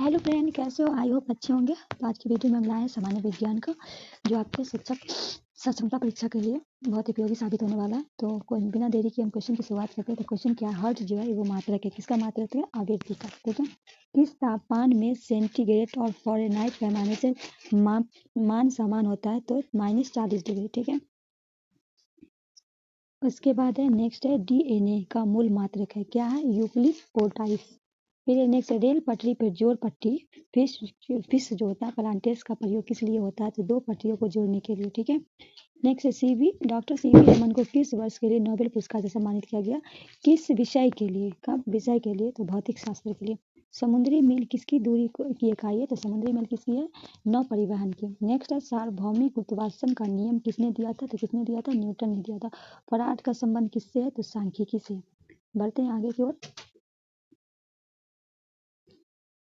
Hello friend, कैसे हो? I hope अच्छे होंगे। तो आज की वीडियो में हम लाए हैं सामान्य विज्ञान का, जो आपके शिक्षक सक्षमता परीक्षा के लिए बहुत उपयोगी साबित होने वाला है। तो कोई बिना देरी के हम क्वेश्चन की शुरुआत करते हैं। तो क्वेश्चन क्या है? हर्ट्ज जो है वो मात्रक है। किसका मात्रक है? आवृत्ति का। ठीक है। किस तापमान में सेंटीग्रेड और फ़ारेनहाइट पैमाने से मान समान होता है? तो -40 डिग्री। ठीक है। उसके बाद है नेक्स्ट है DNA का मूल मात्रक है। क्या है? यूक्लिड पोर्टाइस। फिर नेक्स्ट रेल पटरी पर जोड़ पट्टी फिश जो होता है प्लांटेस का प्रयोग किस लिए होता है? तो दो पटरियों को जोड़ने के लिए। ठीक है। नेक्स्ट डॉक्टर सीवी रमन को किस वर्ष के लिए नोबेल पुरस्कार से सम्मानित किया गया? किस विषय के लिए? कब विषय के लिए? तो भौतिक शास्त्र के लिए। समुद्री मील किसकी दूरी की इकाई है? तो समुद्री मील किसकी है? नौ परिवहन की। नेक्स्ट है सार्वभौमिक गुरुत्वाकर्षण का नियम किसने दिया था? तो किसने दिया था? न्यूटन ने दिया था। पराठ का संबंध किससे है? तो सांख्यिकी से। बढ़ते हैं आगे की ओर।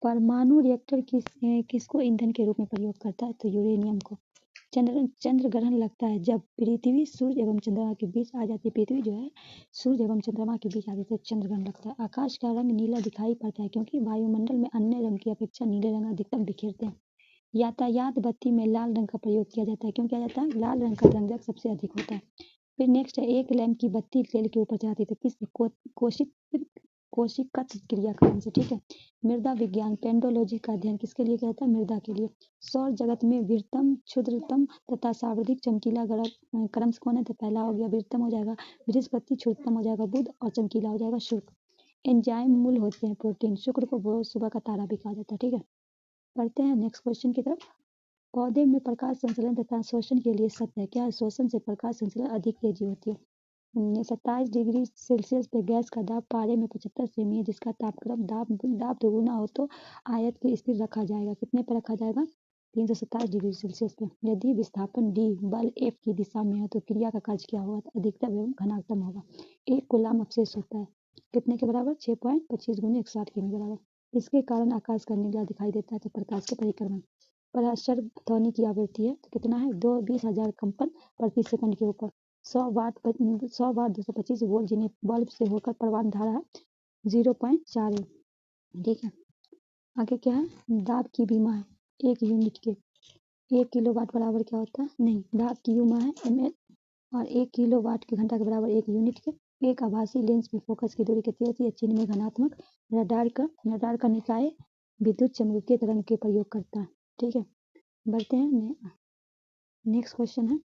परमाणु रिएक्टर किसको ईंधन के रूप में प्रयोग करता है? तो यूरेनियम को। चंद्र ग्रहण लगता है जब पृथ्वी सूर्य एवं चंद्रमा के बीच आ जाती है। पृथ्वी जो है सूर्य एवं चंद्रमा के बीच आ जाती है, चंद्र ग्रहण लगता है। आकाश का रंग नीला दिखाई पड़ता है क्योंकि वायुमंडल में अन्य रंग की अपेक्षा नीले रंग अधिकतम बिखेरते हैं। यातायात बत्ती में लाल रंग का प्रयोग किया जाता है। क्यों किया जाता है? लाल रंग का रंजक सबसे अधिक होता है। फिर नेक्स्ट है एक लैंप की बत्ती तेल के ऊपर चढ़ाती थी। किस कोशिका क्रियाकरण से। ठीक है। मृदा विज्ञान पेंडोलॉजी का अध्ययन किसके लिए किया जाता है? मृदा के लिए। सौर जगत में वृहत्तम, क्षुद्रतम तथा सर्वाधिक चमकीला ग्रह क्रम से कौन है? तो पहला हो गया वृहत्तम हो जाएगा बृहस्पति, क्षुद्रतम हो जाएगा बुध और चमकीला हो जाएगा शुक्र। एंजाइम मूल होते हैं प्रोटीन। शुक्र को रोज सुबह का तारा भी कहा जाता है। ठीक है। पढ़ते हैं नेक्स्ट क्वेश्चन की तरफ। पौधे में प्रकाश संश्लेषण तथा शोषण के लिए सत्य है। क्या है? शोषण से प्रकाश संश्लेषण अधिक तेजी होती है। 27 डिग्री सेल्सियस पे गैस का दाब पारे में 75 सेमी है, जिसका तापक्रम दाब दोगुना हो तो आयत की स्थिर रखा जाएगा। कितने पर रखा जाएगा? 327 डिग्री सेल्सियस पे। यदि विस्थापन D बल F की दिशा में है तो क्रिया का कार्य क्या होगा? तो अधिकतम एवं घनात्म होगा। एक कूलाम अवशेष होता है कितने के बराबर? 6.25 × 160 के बराबर। इसके कारण आकाश का नीला दिखाई देता है। तो प्रकाश के परिक्रमण। पराशर ध्वनि की आवृत्ति है तो कितना है? 20,000 कंपन प्रति सेकंड के ऊपर। 100 वाट 225 वोल्ट जिन्हें बल्ब से होकर प्रवाह धारा है 0.4। ठीक है। आगे क्या है? दाब की विमा है 1 यूनिट के। 1 किलोवाट बराबर क्या होता है? नहीं, दाब की विमा है ml और 1 किलोवाट के घंटा के बराबर 1 यूनिट के। एक आभासी लेंस में फोकस की दूरी कितनी होती है? चिन्ह में घनात्मक। रडार का निकाय विद्युत चुम्बकीय तरंग के प्रयोग करता है। ठीक है। बढ़ते हैं। नेक्स्ट क्वेश्चन है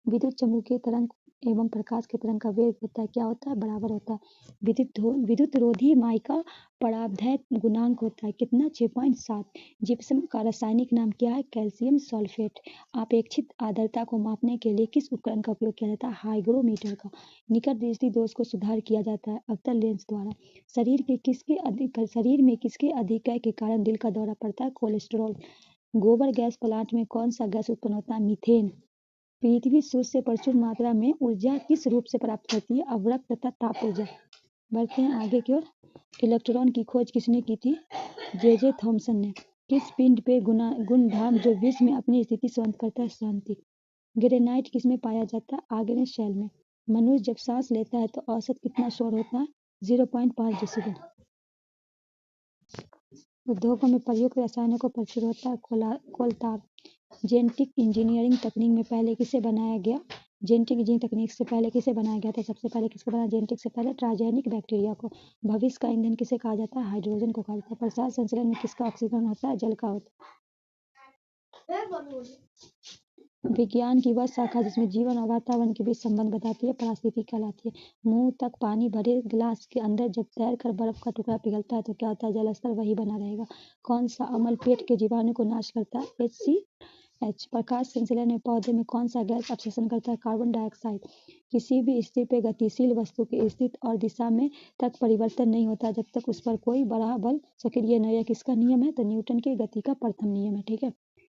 विद्युत चुम्बकीय तरंग एवं प्रकाश के तरंग का वेग होता है क्या होता है? बराबर होता है। विद्युत रोधी माइका परावैद्युत गुणांक होता है कितना? 6.7। जिप्सम का रासायनिक नाम क्या है? Calcium sulphate. अपेक्षित आर्द्रता को मापने के लिए किस उपकरण का उपयोग किया जाता है? हाइग्रोमीटर का। निकट दृष्टि दोष को सुधार किया जाता है अवतल लेंस द्वारा। शरीर में किसके अधिक के कारण दिल का दौरा पड़ता है? कोलेस्ट्रॉल। गोबर गैस प्लांट में कौन सा गैस उत्पन्न होता है? मीथेन। पृथ्वी सूर्य से प्रचुर मात्रा में ऊर्जा किस रूप से प्राप्त करती है? अवरक्त तथा ताप ऊर्जा। बढ़ते हैं आगे की ओर। इलेक्ट्रॉन की खोज किसने की थी? जे थॉमसन ने। किस पिंड पे गुणधर्म जो विश्व में अपनी स्थिति स्वयं करता है? शांति। ग्रेनाइट किस में पाया जाता है? आग्नेय शैल में। मनुष्य जब सांस लेता है तो औसत कितना शोर होता है? 0.5 डेसिबल। उद्योगों में प्रयुक्त रसायनों को प्रचुर होता है कोलतार। जेनेटिक इंजीनियरिंग तकनीक में पहले किसे बनाया गया? जेनेटिक इंजीनियरिंग तकनीक से पहले किसे बनाया गया था? सबसे पहले किसको बनाया? जेनेटिक से पहले ट्रांसजेनिक बैक्टीरिया को। भविष्य का ईंधन किसे कहा जाता है? हाइड्रोजन को कहा जाता है। प्रसाद संश्लेषण में किसका ऑक्सीकरण होता है? जल का होता है। विज्ञान की वह शाखा जिसमें जीवन और वातावरण के बीच संबंध बताती है पारिस्थितिकी कहलाती है। मुंह तक पानी भरे गिलास के अंदर जब तैरकर बर्फ का टुकड़ा पिघलता है तो क्या होता है? जलस्तर वही बना रहेगा। कौन सा अम्ल पेट के जीवाणु को नाश करता है? HCH। प्रकाश संश्लेषण में पौधे में कौन सा गैस अवशोषण करता है? Carbon dioxide. किसी भी स्थिति पे गतिशील वस्तु की स्थिति और दिशा में तक परिवर्तन नहीं होता जब तक उस पर कोई बड़ा बल सक्रिय न हो। यह किसका नियम है? तो न्यूटन की गति का प्रथम नियम है। ठीक है।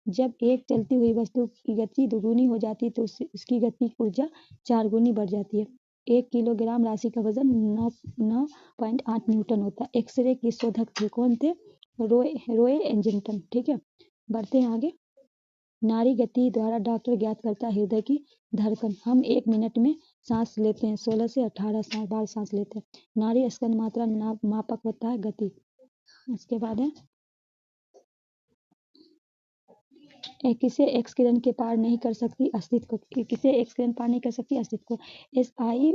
जब एक चलती हुई वस्तु की गति दोगुनी हो जाती है तो उसकी गति ऊर्जा 4 गुनी बढ़ जाती है। 1 किलोग्राम राशि का वजन 9.8 न्यूटन होता है। एक्सरे के शोधक थे कौन थे? रोए एंजल्टन। ठीक है। बढ़ते हैं आगे। नाड़ी गति द्वारा डॉक्टर ज्ञात करता है हृदय की धड़कन। हम 1 मिनट में सांस लेते हैं 16 से 18 बार सांस लेते हैं। नाड़ी स्कंद मात्रा मापक होता है गति। उसके बाद है किसे एक्स किरण के पार नहीं कर सकती अस्तित्व को, किसे एक्स किरण पार नहीं कर सकती अस्तित्व को। एसआई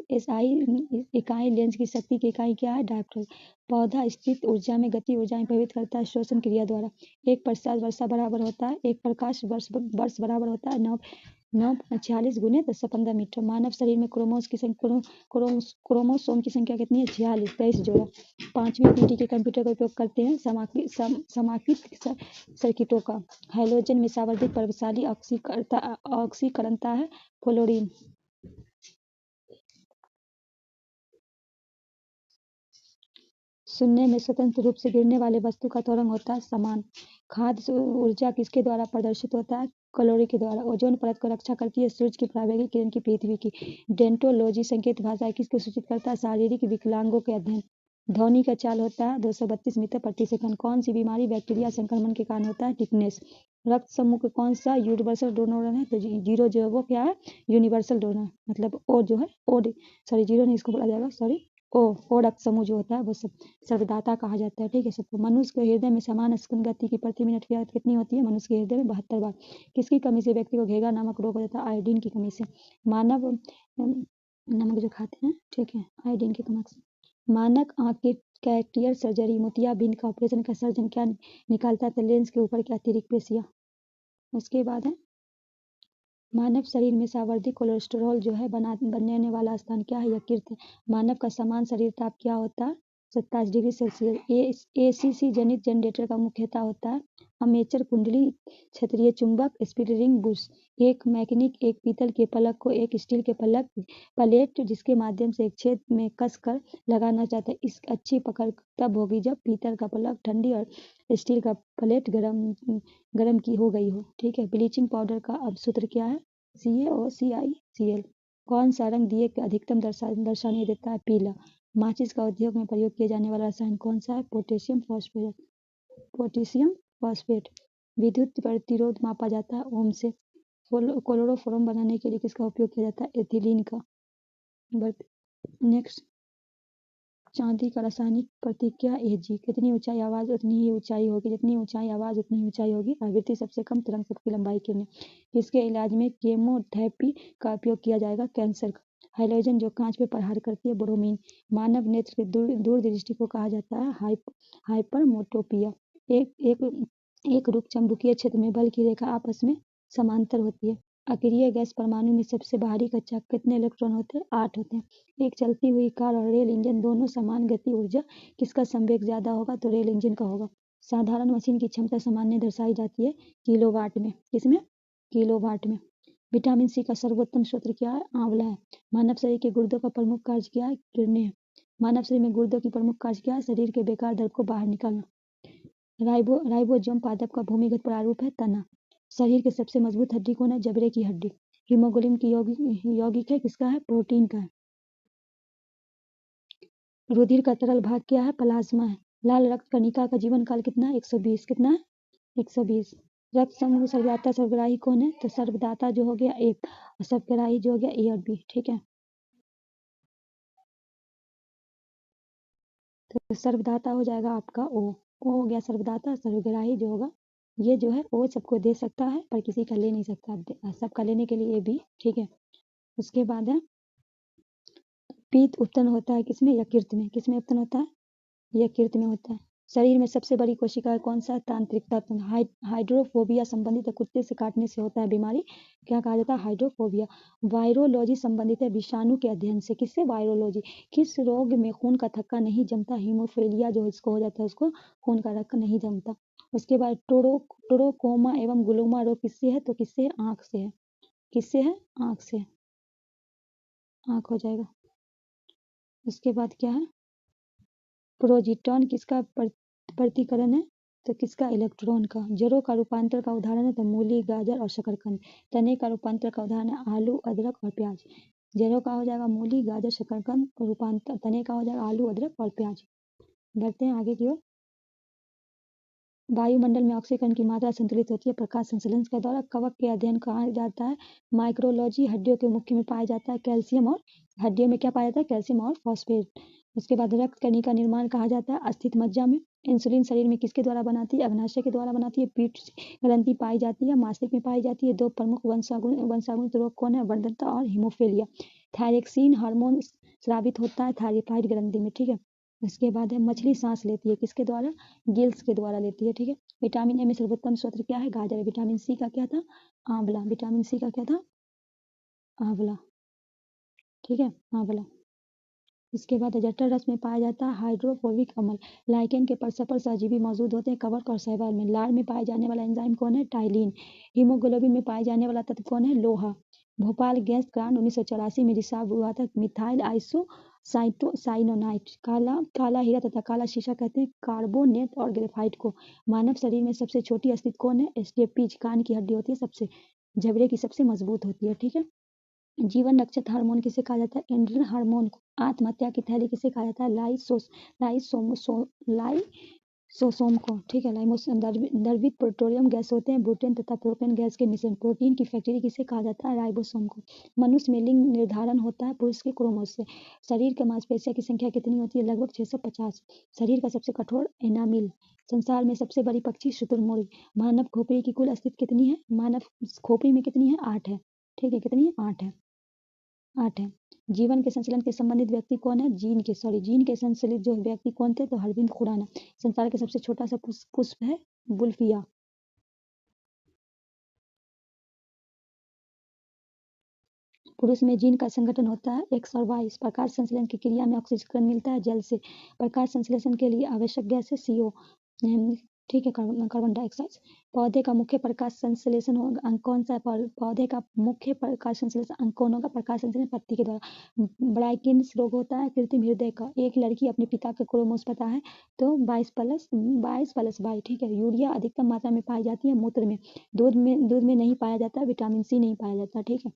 इकाई लेंस की शक्ति की इकाई क्या है डायोप्टर। पौधा स्थित ऊर्जा में गति ऊर्जा में प्रभावित करता है श्वसन क्रिया द्वारा। एक प्रसाद वर्षा बराबर होता है, एक प्रकाश वर्ष बराबर होता है 9 गुने 10 मीटर। मानव शरीर में क्रोमोसोम की संख्या कितनी है 46, 23 जोड़ा। 5वीं पीढ़ी के कंप्यूटर का उपयोग करते हैं समाकित सर्किटों का। हैलोजन में सर्वाधिक प्रभावशाली ऑक्सीकरणता है फ्लोरीन। शून्य में स्वतंत्र रूप से गिरने वाले वस्तु का त्वरण होता है समान। खाद्य ऊर्जा किसके द्वारा प्रदर्शित होता है कैलोरी के द्वारा। ओजोन परत को रक्षा करती है सूर्य की पराबैंगनी किरण की पृथ्वी की। डेंटोलॉजी संकेत भाषा किसको सूचित करता है शारीरिक विकलांगों के अध्ययन। ध्वनि का चाल होता है 232 मीटर प्रति सेकंड। कौन सी बीमारी बैक्टीरिया संक्रमण के कारण होता है टिकनेस। रक्त समूह का कौन सा यूनिवर्सल डोनर है तो जीरो जो है वो क्या है यूनिवर्सल डोनर, मतलब ओ जो है ओ सॉरी जीरो नहीं इसको बोला जाएगा सॉरी ओ रक्त समूह जो होता है वो सब सर्वदाता कहा जाता है। ठीक है सबको। मनुष्य के हृदय में समान स्पंदन गति की प्रति मिनट की कितनी होती है मनुष्य के हृदय में 72 बार। किसकी कमी से व्यक्ति को घेगा नामक रोग हो जाता है आयोडीन की कमी से। मानव नमक जो खाते हैं ठीक है आयोडीन की कमी से। मानक आंख की कैटियर सर्जरी मोतियाबिंद का ऑपरेशन का सर्जन क्या निकालता है लेंस के ऊपर की अतिरिक्त पेशियां। उसके बाद है मानव शरीर में सर्वाधिक कोलेस्ट्रॉल जो है बनने वाला स्थान क्या है यकृत। मानव का समान शरीर ताप क्या होता है 27 डिग्री सेल्सियस। एसीसी जनित जनरेटर का मुख्यतः होता है अमेचर कुंडली क्षत्रिय चुंबक स्पीड रिंग बुश। एक मैकेनिक एक पीतल के पलक को एक स्टील के प्लेट जिसके माध्यम से एक छेद में कस कर लगाना चाहता है। इस अच्छी पकड़ तब होगी जब पीतल का पलक ठंडी और स्टील का प्लेट गरम की हो गई हो। ठीक है। ब्लीचिंग पाउडर का अब सूत्र क्या है CaOCl। कौन सा रंग दिए के अधिकतम दर्शाने देता है पीला। माचिस का उद्योग में प्रयोग किया जाने वाला रसायन कौन सा है पोटेशियम फॉस्फेट। विद्युत प्रतिरोध मापा जाता है ओम से। क्लोरोफॉर्म बनाने के लिए किसका उपयोग किया जाता है एथिलीन का। नेक्स्ट चांदी का रासायनिक प्रतीक क्या है Ag। कितनी ऊंचाई आवाज उतनी ही ऊंचाई होगी, जितनी ऊंचाई आवाज उतनी ही ऊंचाई होगी। आवृत्ति सबसे कम तरंग सबकी लंबाई कितनी। किसके इलाज में केमोथेरेपी का उपयोग किया जाएगा कैंसर का। हैलोजन जो कांच पे प्रहार करती है ब्रोमीन। मानव नेत्र की दूरदृष्टि को कहा जाता है हाइपरमेट्रोपिया। एक रूप चुंबकीय क्षेत्र में बल की रेखा आपस में समांतर होती है। अक्रिय गैस परमाणु में सबसे बाहरी कक्षा कितने इलेक्ट्रॉन होते हैं 8 होते हैं। एक चलती हुई कार और रेल इंजन दोनों समान गति ऊर्जा किसका संवेग ज्यादा होगा तो रेल इंजन का होगा। साधारण मशीन की क्षमता सामान्य दर्शाई जाती है किलोवाट में। किसमें किलोवाट में। विटामिन सी का सर्वोत्तम स्रोत क्या है आंवला है। मानव शरीर के गुर्दों का प्रमुख कार्य क्या है किडनी है। मानव शरीर में गुर्दों की प्रमुख कार्य क्या है शरीर के बेकार द्रव को बाहर निकालना। राइबोसोम पादप का भूमिगत प्रारूप है तना। शरीर की सबसे मजबूत हड्डी कौन है जबड़े की हड्डी। हीमोग्लोबिन की यौगिक है किसका है प्रोटीन का है। रुधिर का तरल भाग क्या है प्लाज्मा है। लाल रक्त कणिका का जीवन काल कितना है 120 कितना है 120। रक्त समूह सर्वदाता सर्वग्राही कौन है तो सर्वदाता जो हो गया एक और सर्वग्राही जो हो गया A और B। ठीक है तो सर्वदाता हो जाएगा आपका O हो गया सर्वदाता। सर्वग्राही जो होगा ये जो है O सबको दे सकता है पर किसी का ले नहीं सकता सबका लेने के लिए भी। ठीक है उसके बाद है पीत उत्पन्न होता है किसमें यकृत में। किसमें उत्पन्न होता है यकृत में होता है। शरीर में सबसे बड़ी कोशिका कौन सा तांत्रिकता। हाइड्रोफोबिया संबंधित है कुत्ते से काटने से होता है बीमारी क्या कहा जाता है हाइड्रोफोबिया। वायरोलॉजी संबंधित है विषाणु के अध्ययन से। किससे वायरोलॉजी। किस रोग में खून का थक्का नहीं जमता हीमोफीलिया जो इसको हो जाता है उसको खून का थक्का नहीं जमता। उसके बाद टोरोकोमा एवं गुलोमा रोग किससे है तो किससे आंख से है। किससे है आंख से आंख हो जाएगा। उसके बाद क्या है प्रोजीटॉन किसका प्रतिकरण है तो किसका इलेक्ट्रॉन का। जड़ों का रूपांतर का उदाहरण है तो मूली गाजर और शकरकंद। तने का रूपांतर का उदाहरण है आलू अदरक और प्याज। जड़ों का हो जाएगा मूली गाजर शकरकंद और रूपांतर तने का हो जाएगा आलू अदरक और प्याज। बढ़ते हैं आगे की ओर। वायुमंडल में ऑक्सीजन की मात्रा संतुलित होती है प्रकाश संश्लेषण के द्वारा। कवक के अध्ययन कहा जाता है माइक्रोलॉजी। हड्डियों के मुख्य में पाया जाता है कैल्शियम और हड्डियों में क्या पाया जाता है कैल्शियम और फॉस्फेट। उसके बाद रक्त कणिका निर्माण कहा जाता है अस्थित मज्जा में। इंसुलिन शरीर में किसके द्वारा बनाती है? अग्नाशय के द्वारा बनाती है। पीठ ग्रंथि पाई जाती है, मासिक में पाई जाती है। दो प्रमुख वंशागुणित रोग कौन है? वंध्यता और हीमोफीलिया। थायरोक्सिन हार्मोन स्रावित होता है थायराइड ग्रंथि में, ठीक है। इसके बाद है मछली सांस लेती है किसके द्वारा? गिल्स के द्वारा लेती है, ठीक है। विटामिन ए में सर्वोत्तम स्रोत क्या है? गाजर है। विटामिन सी का क्या था? आंवला। विटामिन सी का क्या था? आंवला, ठीक है, आंवला। इसके बाद जठर रस में पाया जाता है हाइड्रोफोबिक अम्ल। लाइकेन के परसपर पर सहजीवी मौजूद होते हैं कवक और शैवाल में। लार में पाए जाने वाला एंजाइम कौन है? टाइलिन। हीमोग्लोबिन में पाए जाने वाला तत्व कौन है? लोहा। भोपाल गैस कांड 1984 में रिसाव हुआ था मिथाइल साइनोनाइट। काला हीरा तथा काला शीशा कहते हैं कार्बोनेट और ग्रेफाइट को। मानव शरीर में सबसे छोटी अस्थित कौन है? स्टेपीज। कान की हड्डी होती है सबसे, जबड़े की सबसे मजबूत होती है, ठीक है। जीवन रक्षक हार्मोन किसे कहा जाता है? एंड्रिन हार्मोन को। आत्महत्या की थैली किसे कहा जाता है? लाइसोसोम को, ठीक है। द्रवित पेट्रोलियम गैस होते हैं ब्यूटेन तथा प्रोपेन गैस के मिश्रण। प्रोटीन की फैक्ट्री किसे कहा जाता है? राइबोसोम को। मनुष्य में लिंग निर्धारण होता है पुरुष के क्रोमोसोम से। शरीर के मांसपेशियों की संख्या कितनी होती है? लगभग 650। शरीर का सबसे कठोर एनामिल। संसार में सबसे बड़ी पक्षी शुतुरमुर्ग। मानव खोपड़ी की कुल अस्थिति कितनी है? मानव खोपड़ी में कितनी है? 8 है, ठीक है। कितनी है? 8 है, 8 है। जीवन के संचालन के संबंधित व्यक्ति कौन है? जीन के संचालित जो व्यक्ति कौन थे? तो अरविंद खुराना। संसार का सबसे छोटा सा पुष्प है बुल्फिया। पुरुष में जीन का संगठन होता है एक्स और वाई। प्रकाश संश्लेषण की क्रिया में ऑक्सीकरण मिलता है जल से। प्रकाश संश्लेषण के लिए आवश्यक गैस है CO, ठीक है, कार्बन डाइऑक्साइड। पौधे का मुख्य प्रकाश संश्लेषण अंग कौन सा है? पौधे का मुख्य प्रकाश संश्लेषण अंग कौन होगा? प्रकाश संश्लेषण पत्ती के द्वारा। ब्राइकिन्स रोग होता है कृत्रिम हृदय का। एक लड़की अपने पिता का क्रोमोसोम पता है तो 22+22, ठीक है। यूरिया अधिकतम मात्रा में पाई जाती है मूत्र में। दूध में नहीं पाया जाता। विटामिन C नहीं पाया जाता, ठीक है।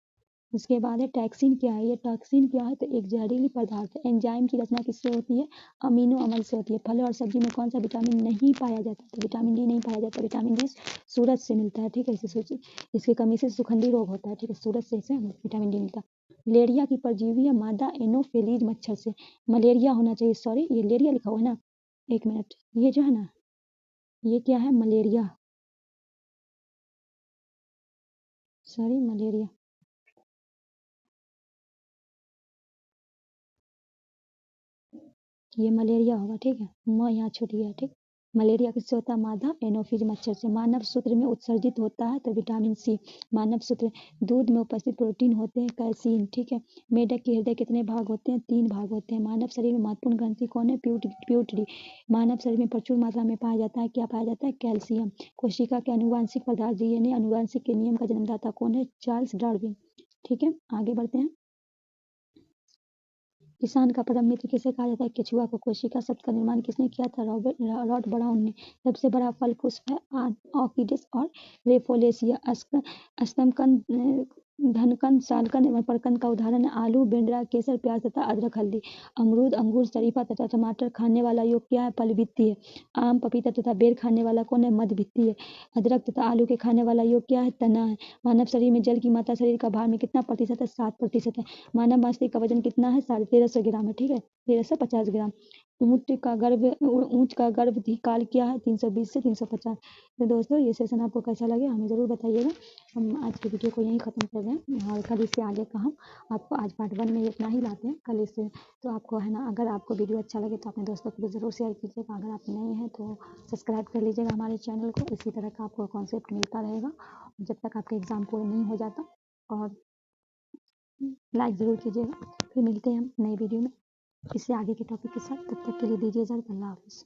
इसके बाद है टैक्सिन क्या है? ये टॉक्सिन क्या है? तो एक जहरीली पदार्थ है। एंजाइम की रचना किससे होती है? अमीनो अम्ल से होती है। फल और सब्जी में कौन सा विटामिन नहीं पाया जाता? तो विटामिन D नहीं पाया जाता। विटामिन D सूरज से मिलता है, ठीक है। इसे सोचिए, इसकी कमी से सुखंडी रोग होता है, ठीक है। सूरज से इसे विटामिन D मिलता है। लेरिया की परजीवी है मादा एनोफिलीज मच्छर से। मलेरिया होना चाहिए, सॉरी ये लेरिया लिखा हुआ है ना, एक मिनट, ये जो है ना, ये क्या है? Malaria, sorry malaria. ये मलेरिया होगा, ठीक है। यहाँ छूट गया, ठीक। मलेरिया किससे होता है? मादा एनोफिज मच्छर से। मानव सूत्र में उत्सर्जित होता है तो विटामिन C। मानव सूत्र। दूध में उपस्थित प्रोटीन होते हैं कैसीन, ठीक है। मेढक के हृदय कितने भाग होते हैं? 3 भाग होते हैं। मानव शरीर में महत्वपूर्ण ग्रंथि कौन है? प्यूटरी। मानव शरीर में प्रचुर मात्रा में पाया जाता है क्या पाया जाता है? कैल्शियम। कोशिका के अनुवांशिक पदार्थ DNA अनुवांशिक के नियम का जन्मदाता कौन है? चार्ल्स डार्विन, ठीक है। आगे बढ़ते हैं। किसान का परम मित्र किसे कहा जाता है? केचुआ को। कोशिका शब्द का निर्माण किसने किया था? रॉड ब्राउन ने। सबसे बड़ा फल पुष्प है ऑर्किड्स और रेफोलेसिया। स्तमकंद, धनकंद, सालकंद एवं परकंद का उदाहरण है आलू, बेंड्रा, केसर, प्याज तथा अदरक, हल्दी। अमरूद, अंगूर, शरीफा तथा टमाटर खाने वाला योग क्या है? फल भित्ति है। आम, पपीता तथा बेर खाने वाला कौन है? मध्य भित्ति है। अदरक तथा आलू के खाने वाला योग क्या है? तना है। मानव शरीर में जल की मात्रा शरीर का भार में कितना प्रतिशत है? 7% है। मानव मस्तिष्क का वजन कितना है? 1350 ग्राम है, ठीक है। 1350 ग्राम। ऊंट का गर्भकाल क्या है? 320 से 350। तो दोस्तों ये सेशन आपको कैसा लगे हमें ज़रूर बताइएगा। हम आज की वीडियो को यहीं ख़त्म कर रहे हैं और कल इससे आगे का हम आपको आज पार्ट 1 में इतना ही लाते हैं कल इससे। तो आपको है ना, अगर आपको वीडियो अच्छा लगे तो अपने दोस्तों को भी ज़रूर शेयर कीजिएगा। अगर आप नए हैं तो सब्सक्राइब कर लीजिएगा हमारे चैनल को। इसी तरह का आपको कॉन्सेप्ट मिलता रहेगा जब तक आपका एग्ज़ाम पूरा नहीं हो जाता। और लाइक ज़रूर कीजिएगा। फिर मिलते हैं हम नई वीडियो में इससे आगे के टॉपिक के साथ। तब तक के लिए दीजिए इजाज़त। अल्लाह हाफ़िज़।